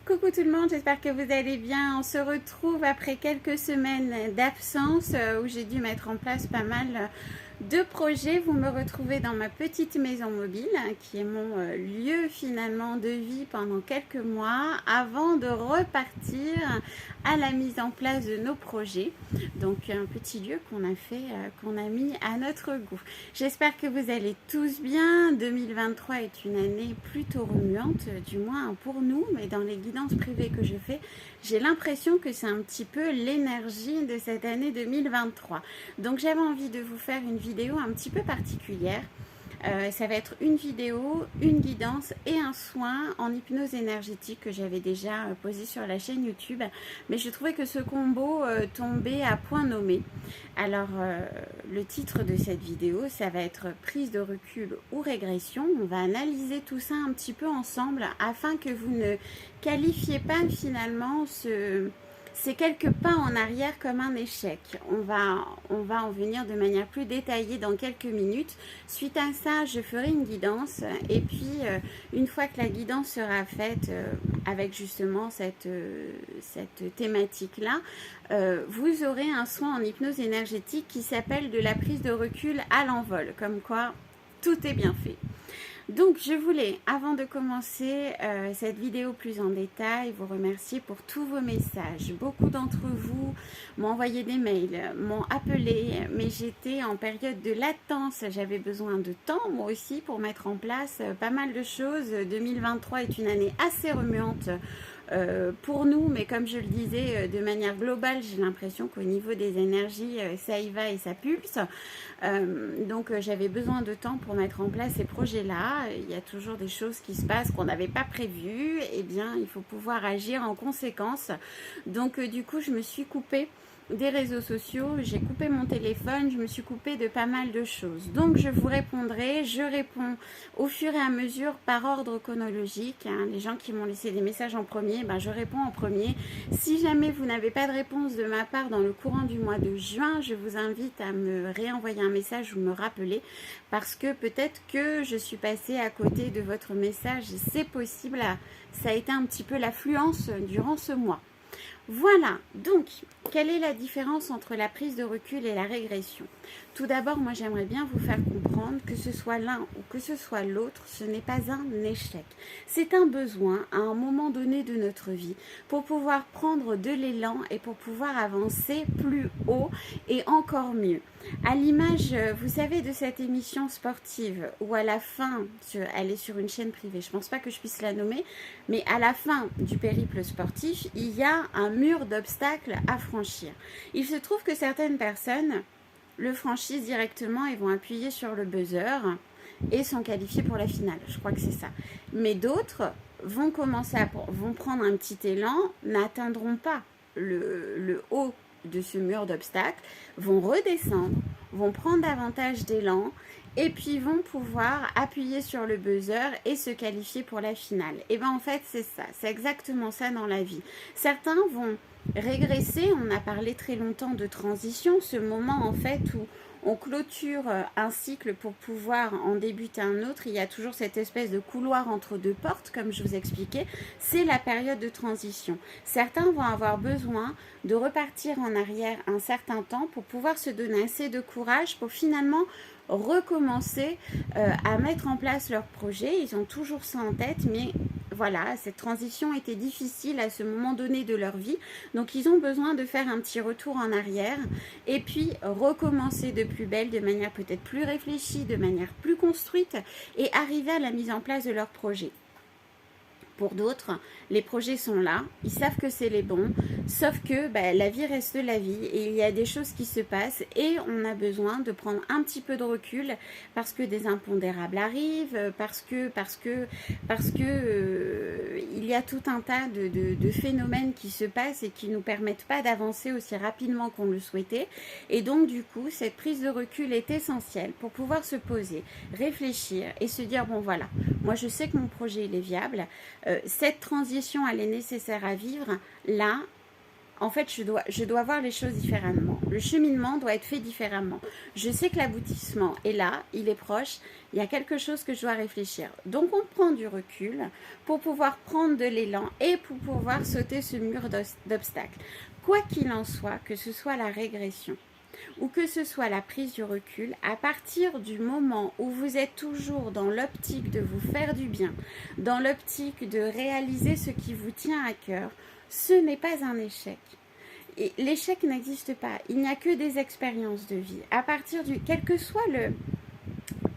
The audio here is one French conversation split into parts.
Coucou tout le monde, j'espère que vous allez bien. On se retrouve après quelques semaines d'absence où j'ai dû mettre en place pas mal de projets. Vous me retrouvez dans ma petite maison mobile qui est mon lieu finalement de vie pendant quelques mois avant de repartir à la mise en place de nos projets. Donc un petit lieu qu'on a fait, qu'on a mis à notre goût. J'espère que vous allez tous bien. 2023 est une année plutôt remuante, du moins pour nous, mais dans les guidances privées que je fais, j'ai l'impression que c'est un petit peu l'énergie de cette année 2023. Donc j'avais envie de vous faire une vidéo un petit peu particulière. Ça va être une vidéo, une guidance et un soin en hypnose énergétique que j'avais déjà posé sur la chaîne YouTube. Mais je trouvais que ce combo tombait à point nommé. Alors, le titre de cette vidéo, ça va être prise de recul ou régression. On va analyser tout ça un petit peu ensemble afin que vous ne qualifiez pas finalement ces quelques pas en arrière comme un échec. On va en venir de manière plus détaillée dans quelques minutes. Suite à ça, je ferai une guidance et puis une fois que la guidance sera faite avec justement cette thématique-là, vous aurez un soin en hypnose énergétique qui s'appelle de la prise de recul à l'envol. Comme quoi, tout est bien fait. Donc je voulais, avant de commencer cette vidéo plus en détail, vous remercier pour tous vos messages. Beaucoup d'entre vous m'ont envoyé des mails, m'ont appelé, mais j'étais en période de latence. J'avais besoin de temps, moi aussi, pour mettre en place pas mal de choses. 2023 est une année assez remuante pour nous, mais comme je le disais, de manière globale, j'ai l'impression qu'au niveau des énergies, ça y va et ça pulse. Donc j'avais besoin de temps pour mettre en place ces projets-là. Il y a toujours des choses qui se passent qu'on n'avait pas prévues. Eh bien, il faut pouvoir agir en conséquence. Donc du coup, je me suis coupée des réseaux sociaux, j'ai coupé mon téléphone, je me suis coupée de pas mal de choses. Donc je vous répondrai, je réponds au fur et à mesure par ordre chronologique. Les gens qui m'ont laissé des messages en premier, je réponds en premier. Si jamais vous n'avez pas de réponse de ma part dans le courant du mois de juin, je vous invite à me réenvoyer un message ou me rappeler parce que peut-être que je suis passée à côté de votre message. C'est possible, ça a été un petit peu l'affluence durant ce mois. Voilà, donc, quelle est la différence entre la prise de recul et la régression? Tout d'abord, moi j'aimerais bien vous faire comprendre que ce soit l'un ou que ce soit l'autre, ce n'est pas un échec. C'est un besoin à un moment donné de notre vie pour pouvoir prendre de l'élan et pour pouvoir avancer plus haut et encore mieux. À l'image, vous savez, de cette émission sportive où à la fin, elle est sur une chaîne privée, je ne pense pas que je puisse la nommer, mais à la fin du périple sportif, il y a un mur d'obstacles à franchir. Il se trouve que certaines personnes le franchissent directement et vont appuyer sur le buzzer et sont qualifiés pour la finale. Je crois que c'est ça. Mais d'autres vont vont prendre un petit élan, n'atteindront pas le haut de ce mur d'obstacles, vont redescendre, vont prendre davantage d'élan et puis vont pouvoir appuyer sur le buzzer et se qualifier pour la finale. Et bien en fait c'est ça, c'est exactement ça dans la vie. Certains vont régresser, on a parlé très longtemps de transition, ce moment en fait où on clôture un cycle pour pouvoir en débuter un autre. Il y a toujours cette espèce de couloir entre deux portes, comme je vous expliquais. C'est la période de transition. Certains vont avoir besoin de repartir en arrière un certain temps pour pouvoir se donner assez de courage pour finalement recommencer à mettre en place leur projet. Ils ont toujours ça en tête, mais voilà, cette transition était difficile à ce moment donné de leur vie. Donc, ils ont besoin de faire un petit retour en arrière et puis recommencer de plus belle, de manière peut-être plus réfléchie, de manière plus construite et arriver à la mise en place de leur projet. Pour d'autres, les projets sont là, ils savent que c'est les bons, sauf que la vie reste la vie et il y a des choses qui se passent et on a besoin de prendre un petit peu de recul parce que des impondérables arrivent, parce que il y a tout un tas de phénomènes qui se passent et qui ne nous permettent pas d'avancer aussi rapidement qu'on le souhaitait. Et donc du coup, cette prise de recul est essentielle pour pouvoir se poser, réfléchir et se dire bon voilà, moi je sais que mon projet il est viable. Cette transition, elle est nécessaire à vivre. Là, en fait, je dois voir les choses différemment. Le cheminement doit être fait différemment. Je sais que l'aboutissement est là, il est proche, il y a quelque chose que je dois réfléchir. Donc, on prend du recul pour pouvoir prendre de l'élan et pour pouvoir sauter ce mur d'obstacles. Quoi qu'il en soit, que ce soit la régression ou que ce soit la prise du recul, à partir du moment où vous êtes toujours dans l'optique de vous faire du bien, dans l'optique de réaliser ce qui vous tient à cœur, ce n'est pas un échec. Et l'échec n'existe pas. Il n'y a que des expériences de vie. À partir du... Quel que soit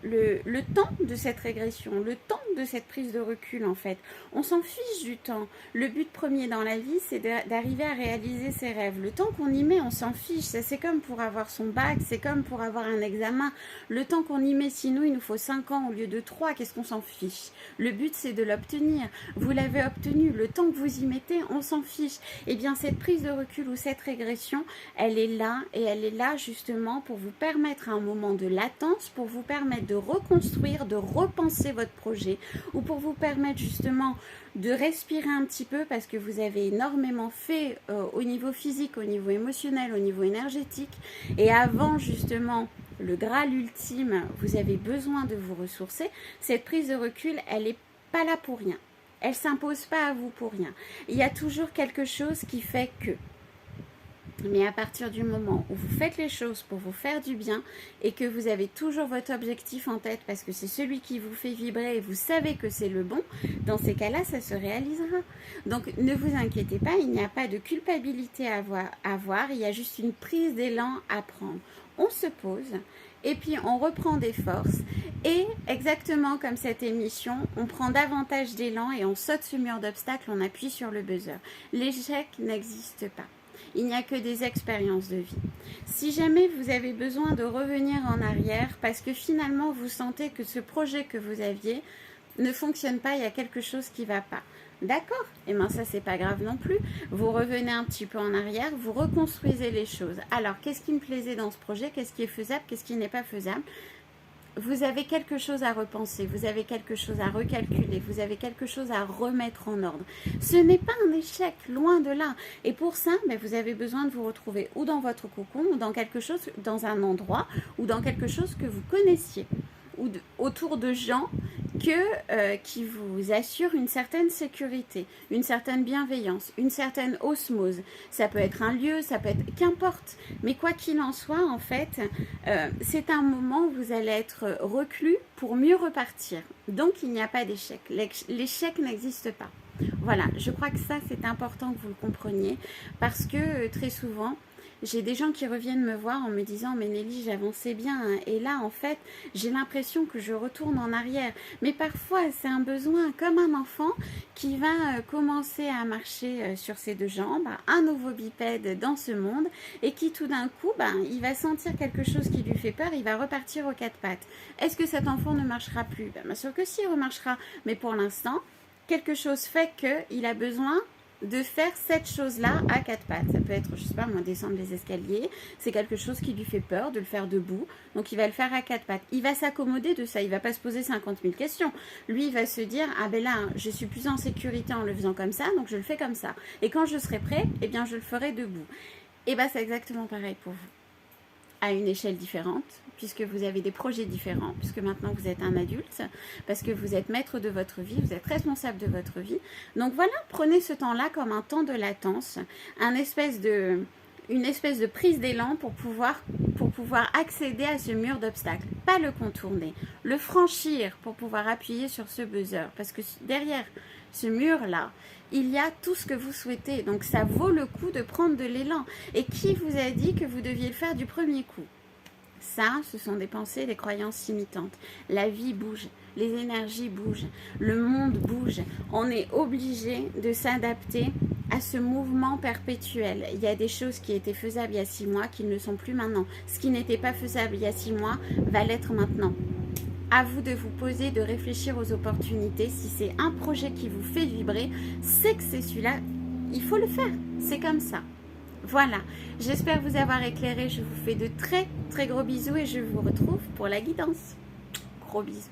le temps de cette régression, le temps de cette prise de recul en fait. On s'en fiche du temps. Le but premier dans la vie, c'est d'arriver à réaliser ses rêves. Le temps qu'on y met, on s'en fiche. C'est comme pour avoir son bac, c'est comme pour avoir un examen. Le temps qu'on y met, sinon il nous faut 5 ans au lieu de 3, qu'est-ce qu'on s'en fiche? Le but, c'est de l'obtenir. Vous l'avez obtenu. Le temps que vous y mettez, on s'en fiche. Eh bien, cette prise de recul ou cette régression, elle est là et elle est là justement pour vous permettre à un moment de latence, pour vous permettre de reconstruire, de repenser votre projet ou pour vous permettre justement de respirer un petit peu parce que vous avez énormément fait au niveau physique, au niveau émotionnel, au niveau énergétique et avant justement le Graal ultime, vous avez besoin de vous ressourcer. Cette prise de recul, elle n'est pas là pour rien. Elle ne s'impose pas à vous pour rien. Il y a toujours quelque chose qui fait que. Mais à partir du moment où vous faites les choses pour vous faire du bien et que vous avez toujours votre objectif en tête parce que c'est celui qui vous fait vibrer et vous savez que c'est le bon, dans ces cas-là, ça se réalisera. Donc ne vous inquiétez pas, il n'y a pas de culpabilité à avoir, il y a juste une prise d'élan à prendre. On se pose et puis on reprend des forces et exactement comme cette émission, on prend davantage d'élan et on saute ce mur d'obstacles, on appuie sur le buzzer. L'échec n'existe pas. Il n'y a que des expériences de vie. Si jamais vous avez besoin de revenir en arrière parce que finalement vous sentez que ce projet que vous aviez ne fonctionne pas, il y a quelque chose qui ne va pas. D'accord, et bien ça c'est pas grave non plus. Vous revenez un petit peu en arrière, vous reconstruisez les choses. Alors qu'est-ce qui me plaisait dans ce projet? Qu'est-ce qui est faisable? Qu'est-ce qui n'est pas faisable? Vous avez quelque chose à repenser, vous avez quelque chose à recalculer, vous avez quelque chose à remettre en ordre. Ce n'est pas un échec, loin de là. Et pour ça, vous avez besoin de vous retrouver ou dans votre cocon, ou dans quelque chose, dans un endroit, ou dans quelque chose que vous connaissiez, ou autour de gens qui vous assurent une certaine sécurité, une certaine bienveillance, une certaine osmose. Ça peut être un lieu, ça peut être... Qu'importe. Mais quoi qu'il en soit, en fait, c'est un moment où vous allez être reclus pour mieux repartir. Donc, il n'y a pas d'échec. L'échec n'existe pas. Voilà, je crois que ça, c'est important que vous le compreniez parce que très souvent, j'ai des gens qui reviennent me voir en me disant « Mais Nelly, j'avançais bien hein. Et là, en fait, j'ai l'impression que je retourne en arrière. » Mais parfois, c'est un besoin comme un enfant qui va commencer à marcher sur ses deux jambes, un nouveau bipède dans ce monde et qui tout d'un coup, il va sentir quelque chose qui lui fait peur, il va repartir aux quatre pattes. Est-ce que cet enfant ne marchera plus? Bien sûr que si, il remarchera. Mais pour l'instant, quelque chose fait qu'il a besoin de faire cette chose-là à quatre pattes. Ça peut être, je sais pas, moi, descendre les escaliers. C'est quelque chose qui lui fait peur de le faire debout. Donc, il va le faire à quatre pattes. Il va s'accommoder de ça. Il va pas se poser 50 000 questions. Lui, il va se dire, ah ben là, je suis plus en sécurité en le faisant comme ça, donc je le fais comme ça. Et quand je serai prêt, eh bien, je le ferai debout. Et c'est exactement pareil pour vous. À une échelle différente, puisque vous avez des projets différents, puisque maintenant vous êtes un adulte, parce que vous êtes maître de votre vie, vous êtes responsable de votre vie. Donc voilà, prenez ce temps-là comme un temps de latence, une espèce de prise d'élan pour pouvoir accéder à ce mur d'obstacles. Pas le contourner, le franchir pour pouvoir appuyer sur ce buzzer, parce que derrière ce mur-là, il y a tout ce que vous souhaitez. Donc ça vaut le coup de prendre de l'élan. Et qui vous a dit que vous deviez le faire du premier coup? Ça, ce sont des pensées, des croyances limitantes. La vie bouge, les énergies bougent, le monde bouge. On est obligé de s'adapter à ce mouvement perpétuel. Il y a des choses qui étaient faisables il y a 6 mois qui ne le sont plus maintenant. Ce qui n'était pas faisable il y a 6 mois va l'être maintenant. À vous de vous poser, de réfléchir aux opportunités. Si c'est un projet qui vous fait vibrer, c'est que c'est celui-là. Il faut le faire. C'est comme ça. Voilà. J'espère vous avoir éclairé. Je vous fais de très très gros bisous et je vous retrouve pour la guidance. Gros bisous.